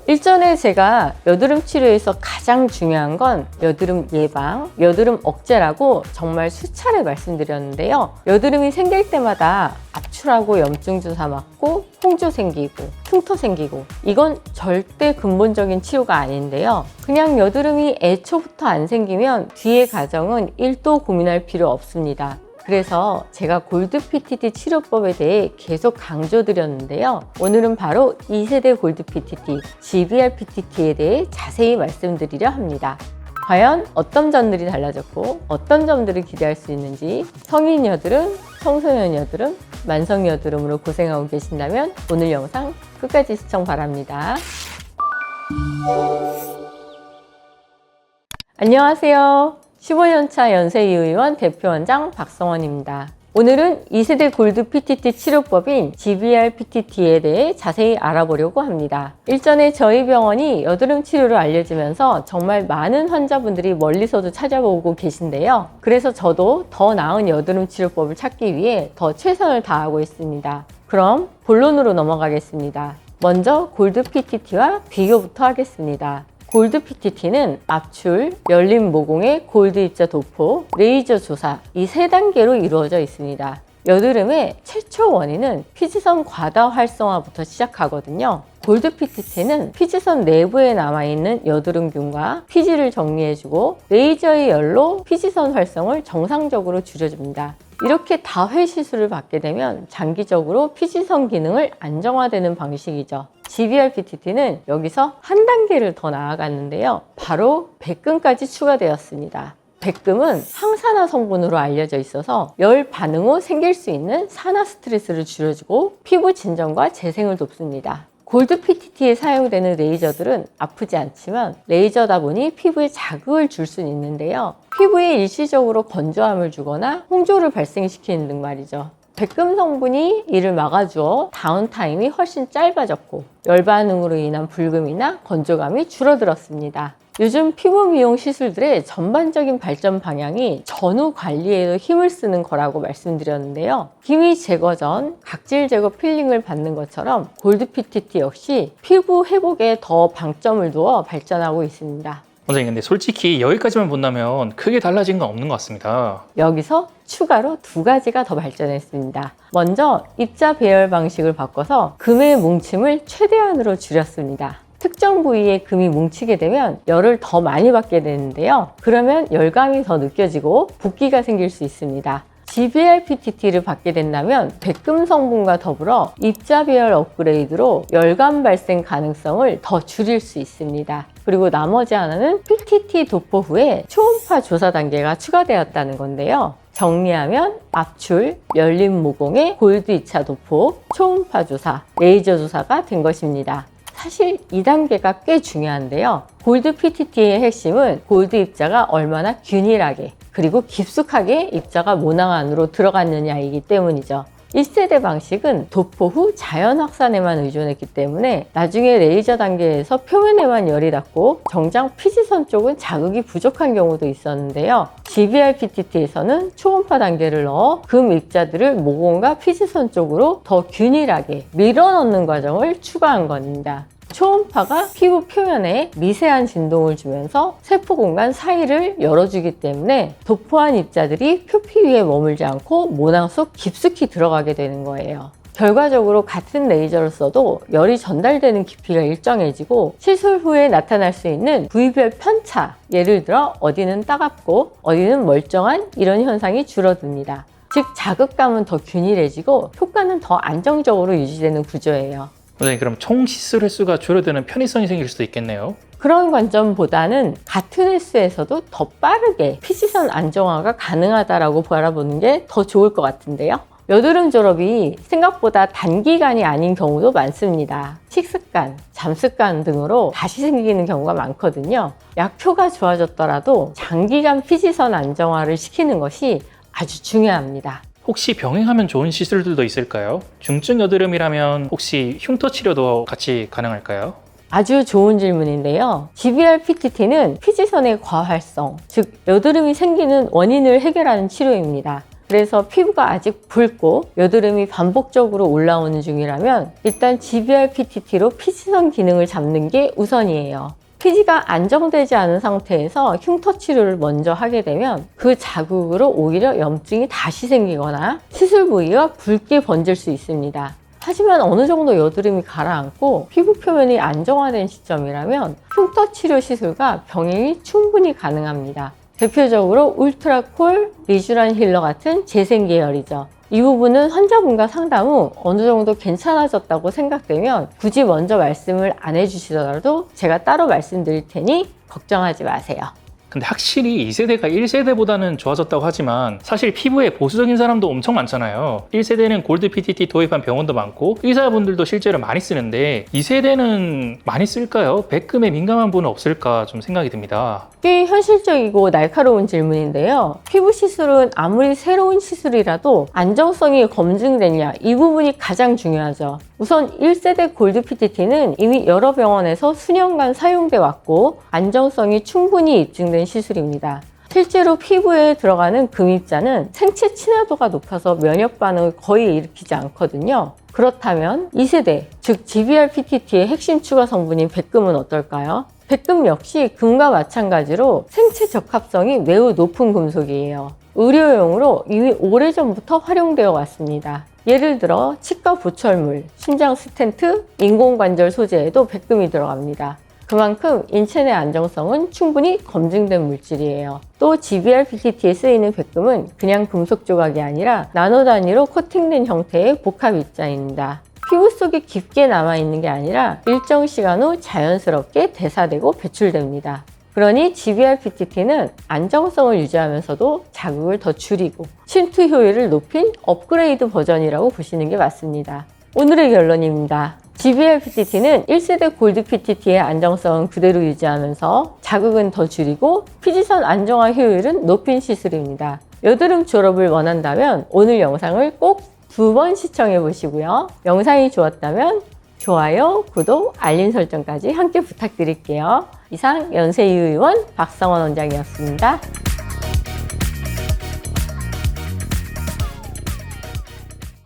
일전에 제가 여드름 치료에서 가장 중요한 건 여드름 예방, 여드름 억제라고 정말 수차례 말씀드렸는데요. 여드름이 생길 때마다 압출하고 염증 주사 맞고 홍조 생기고 흉터 생기고 이건 절대 근본적인 치료가 아닌데요. 그냥 여드름이 애초부터 안 생기면 뒤의 과정은 1도 고민할 필요 없습니다. 그래서 제가 골드 PTT 치료법에 대해 계속 강조드렸는데요. 오늘은 바로 2세대 골드 PTT, GBR PTT에 대해 자세히 말씀드리려 합니다. 과연 어떤 점들이 달라졌고 어떤 점들을 기대할 수 있는지, 성인 여드름, 청소년 여드름, 만성 여드름으로 고생하고 계신다면 오늘 영상 끝까지 시청 바랍니다. 안녕하세요. 15년차 연세이의원 대표원장 박성원입니다. 오늘은 2세대 골드 PTT 치료법인 GBR PTT에 대해 자세히 알아보려고 합니다. 일전에 저희 병원이 여드름 치료를 알려지면서 정말 많은 환자분들이 멀리서도 찾아오고 계신데요. 그래서 저도 더 나은 여드름 치료법을 찾기 위해 더 최선을 다하고 있습니다. 그럼 본론으로 넘어가겠습니다. 먼저 골드 PTT와 비교부터 하겠습니다. 골드 PTT는 압출, 열린 모공의 골드 입자 도포, 레이저 주사 이 3단계로 이루어져 있습니다. 여드름의 최초 원인은 피지선 과다 활성화부터 시작하거든요. 골드 PTT는 피지선 내부에 남아있는 여드름균과 피지를 정리해주고 레이저의 열로 피지선 활성을 정상적으로 줄여줍니다. 이렇게 다회 시술을 받게 되면 장기적으로 피지선 기능을 안정화되는 방식이죠. GBR PTT는 여기서 한 단계를 더 나아갔는데요. 바로 백금까지 추가되었습니다. 백금은 항산화 성분으로 알려져 있어서 열 반응 후 생길 수 있는 산화 스트레스를 줄여주고 피부 진정과 재생을 돕습니다. 골드 PTT에 사용되는 레이저들은 아프지 않지만 레이저다 보니 피부에 자극을 줄 수는 있는데요. 피부에 일시적으로 건조함을 주거나 홍조를 발생시키는 등 말이죠. 백금 성분이 이를 막아주어 다운타임이 훨씬 짧아졌고 열 반응으로 인한 불금이나 건조감이 줄어들었습니다. 요즘 피부 미용 시술들의 전반적인 발전 방향이 전후 관리에도 힘을 쓰는 거라고 말씀드렸는데요. 기미 제거 전 각질 제거 필링을 받는 것처럼 골드 PTT 역시 피부 회복에 더 방점을 두어 발전하고 있습니다. 원장님, 근데 솔직히 여기까지만 본다면 크게 달라진 건 없는 것 같습니다. 여기서 추가로 2가지가 더 발전했습니다. 먼저 입자 배열 방식을 바꿔서 금의 뭉침을 최대한으로 줄였습니다. 특정 부위에 금이 뭉치게 되면 열을 더 많이 받게 되는데요. 그러면 열감이 더 느껴지고 붓기가 생길 수 있습니다. GBR PTT를 받게 된다면 백금 성분과 더불어 입자 배열 업그레이드로 열감 발생 가능성을 더 줄일 수 있습니다. 그리고 나머지 하나는 PTT 도포 후에 초음파 조사 단계가 추가되었다는 건데요. 정리하면 압출, 열린 모공의 골드 2차 도포, 초음파 조사, 레이저 조사가 된 것입니다. 사실 2단계가 꽤 중요한데요. 골드 PTT의 핵심은 골드 입자가 얼마나 균일하게 그리고 깊숙하게 입자가 모낭 안으로 들어갔느냐이기 때문이죠. 1세대 방식은 도포 후 자연 확산에만 의존했기 때문에 나중에 레이저 단계에서 표면에만 열이 닿고 정작 피지선 쪽은 자극이 부족한 경우도 있었는데요. GBR PTT에서는 초음파 단계를 넣어 금 입자들을 모공과 피지선 쪽으로 더 균일하게 밀어넣는 과정을 추가한 겁니다. 초음파가 피부 표면에 미세한 진동을 주면서 세포 공간 사이를 열어주기 때문에 도포한 입자들이 표피 위에 머물지 않고 모낭 속 깊숙이 들어가게 되는 거예요. 결과적으로 같은 레이저를 써도 열이 전달되는 깊이가 일정해지고 시술 후에 나타날 수 있는 부위별 편차, 예를 들어 어디는 따갑고 어디는 멀쩡한 이런 현상이 줄어듭니다. 즉 자극감은 더 균일해지고 효과는 더 안정적으로 유지되는 구조예요. 원장님, 그럼 총 시술 횟수가 줄어드는 편의성이 생길 수도 있겠네요. 그런 관점보다는 같은 횟수에서도 더 빠르게 피지선 안정화가 가능하다고 바라보는 게 더 좋을 것 같은데요. 여드름 졸업이 생각보다 단기간이 아닌 경우도 많습니다. 식습관, 잠습관 등으로 다시 생기는 경우가 많거든요. 약효가 좋아졌더라도 장기간 피지선 안정화를 시키는 것이 아주 중요합니다. 혹시 병행하면 좋은 시술들도 있을까요? 중증 여드름이라면 혹시 흉터 치료도 같이 가능할까요? 아주 좋은 질문인데요. GBR PTT는 피지선의 과활성, 즉 여드름이 생기는 원인을 해결하는 치료입니다. 그래서 피부가 아직 붉고 여드름이 반복적으로 올라오는 중이라면 일단 GBR PTT로 피지선 기능을 잡는 게 우선이에요. 피지가 안정되지 않은 상태에서 흉터 치료를 먼저 하게 되면 그 자국으로 오히려 염증이 다시 생기거나 시술 부위가 붉게 번질 수 있습니다. 하지만 어느 정도 여드름이 가라앉고 피부 표면이 안정화된 시점이라면 흉터 치료 시술과 병행이 충분히 가능합니다. 대표적으로 울트라콜, 리쥬란 힐러 같은 재생 계열이죠. 이 부분은 환자분과 상담 후 어느 정도 괜찮아졌다고 생각되면 굳이 먼저 말씀을 안 해주시더라도 제가 따로 말씀드릴 테니 걱정하지 마세요. 근데 확실히 2세대가 1세대보다는 좋아졌다고 하지만 사실 피부에 보수적인 사람도 엄청 많잖아요. 1세대는 골드 PTT 도입한 병원도 많고 의사분들도 실제로 많이 쓰는데 2세대는 많이 쓸까요? 백금에 민감한 분은 없을까 좀 생각이 듭니다. 꽤 현실적이고 날카로운 질문인데요. 피부 시술은 아무리 새로운 시술이라도 안정성이 검증됐냐 이 부분이 가장 중요하죠. 우선 1세대 골드 PTT는 이미 여러 병원에서 수년간 사용돼 왔고 안정성이 충분히 입증된 시술입니다. 실제로 피부에 들어가는 금입자는 생체 친화도가 높아서 면역 반응을 거의 일으키지 않거든요. 그렇다면 2세대, 즉 GBR PTT의 핵심 추가 성분인 백금은 어떨까요? 백금 역시 금과 마찬가지로 생체 적합성이 매우 높은 금속이에요. 의료용으로 이미 오래전부터 활용되어 왔습니다. 예를 들어 치과 보철물, 심장 스텐트, 인공관절 소재에도 백금이 들어갑니다. 그만큼 인체 내 안정성은 충분히 검증된 물질이에요. 또 GBR PTT에 쓰이는 백금은 그냥 금속 조각이 아니라 나노 단위로 코팅된 형태의 복합 입자입니다. 피부 속에 깊게 남아있는 게 아니라 일정 시간 후 자연스럽게 대사되고 배출됩니다. 그러니 GBR PTT는 안정성을 유지하면서도 자극을 더 줄이고 침투 효율을 높인 업그레이드 버전이라고 보시는 게 맞습니다. 오늘의 결론입니다. GBR PTT는 1세대 골드 PTT의 안정성은 그대로 유지하면서 자극은 더 줄이고 피지선 안정화 효율은 높인 시술입니다. 여드름 졸업을 원한다면 오늘 영상을 꼭 2번 시청해 보시고요. 영상이 좋았다면 좋아요, 구독, 알림 설정까지 함께 부탁드릴게요. 이상 연세의원 박성원 원장이었습니다.